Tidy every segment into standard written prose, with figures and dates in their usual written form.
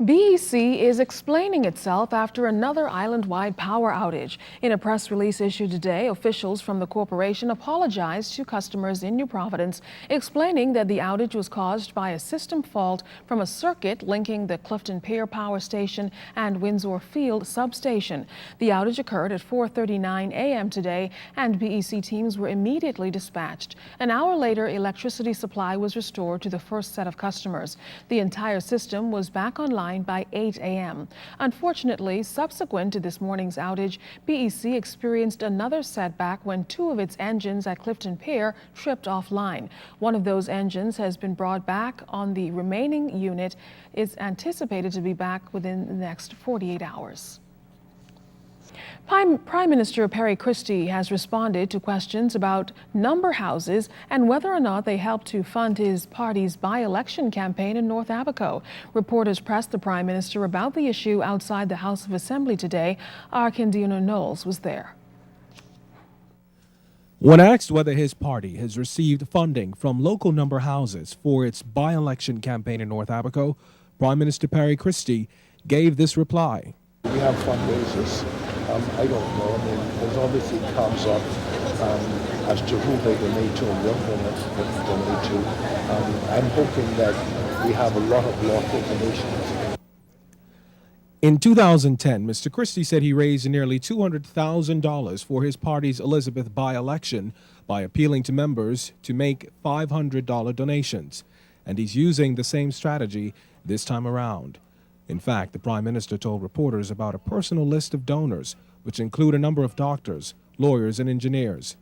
BEC is explaining itself after another island-wide power outage. In a press release issued today, officials from the corporation apologized to customers in New Providence, explaining that the outage was caused by a system fault from a circuit linking the Clifton Pier Power Station and Windsor Field substation. The outage occurred at 4:39 a.m. today, and BEC teams were immediately dispatched. An hour later, electricity supply was restored to the first set of customers. The entire system was back online by 8 a.m. Unfortunately, subsequent to this morning's outage, BEC experienced another setback when two of its engines at Clifton Pier tripped offline. One of those engines has been brought back on. The remaining unit is anticipated to be back within the next 48 hours. Prime Minister Perry Christie has responded to questions about number houses and whether or not they help to fund his party's by-election campaign in North Abaco. Reporters pressed the Prime Minister about the issue outside the House of Assembly today. Our Kendino Knowles was there. When asked whether his party has received funding from local number houses for its by-election campaign in North Abaco, Prime Minister Perry Christie gave this reply. We have fundraisers. I don't know. I mean, there's obviously comes up as to who they donate to and what they donate to. I'm hoping that we have a lot of lawful donations. In 2010, Mr. Christie said he raised nearly $200,000 for his party's Elizabeth by-election by appealing to members to make $500 donations. And he's using the same strategy this time around. In fact, the Prime Minister told reporters about a personal list of donors, which include a number of doctors, lawyers, and engineers.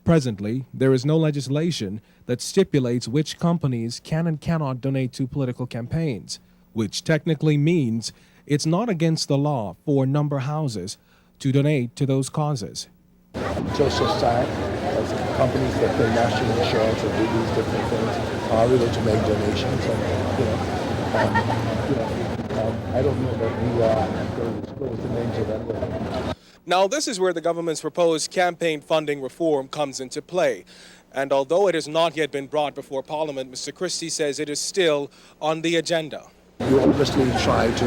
Presently, there is no legislation that stipulates which companies can and cannot donate to political campaigns, which technically means it's not against the law for number houses to donate to those causes. Just so sad, as companies that pay national insurance and do these different things are able to make donations, and I don't know that we are going to disclose the names of anyone. Now, this is where the government's proposed campaign funding reform comes into play. And although it has not yet been brought before Parliament, Mr. Christie says it is still on the agenda. You obviously try to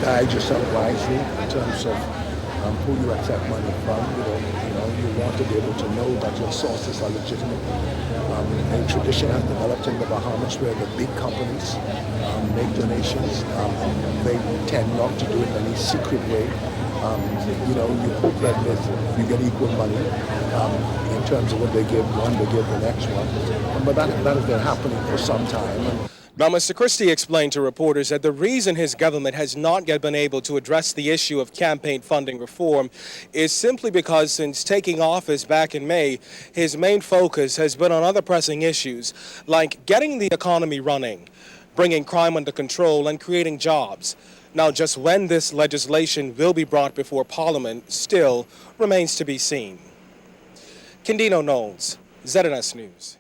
guide yourself wisely in terms of who you accept money from. You want to be able to know that your sources are legitimate. A tradition has developed in the Bahamas where the big companies make donations. They tend not to do it in any secret way. You hope that you get equal money in terms of what they give one, they give the next one. But that has been happening for some time. Now, Mr. Christie explained to reporters that the reason his government has not yet been able to address the issue of campaign funding reform is simply because since taking office back in May, his main focus has been on other pressing issues like getting the economy running, bringing crime under control, and creating jobs. Now, just when this legislation will be brought before Parliament still remains to be seen. Kendino Knowles, ZNS News.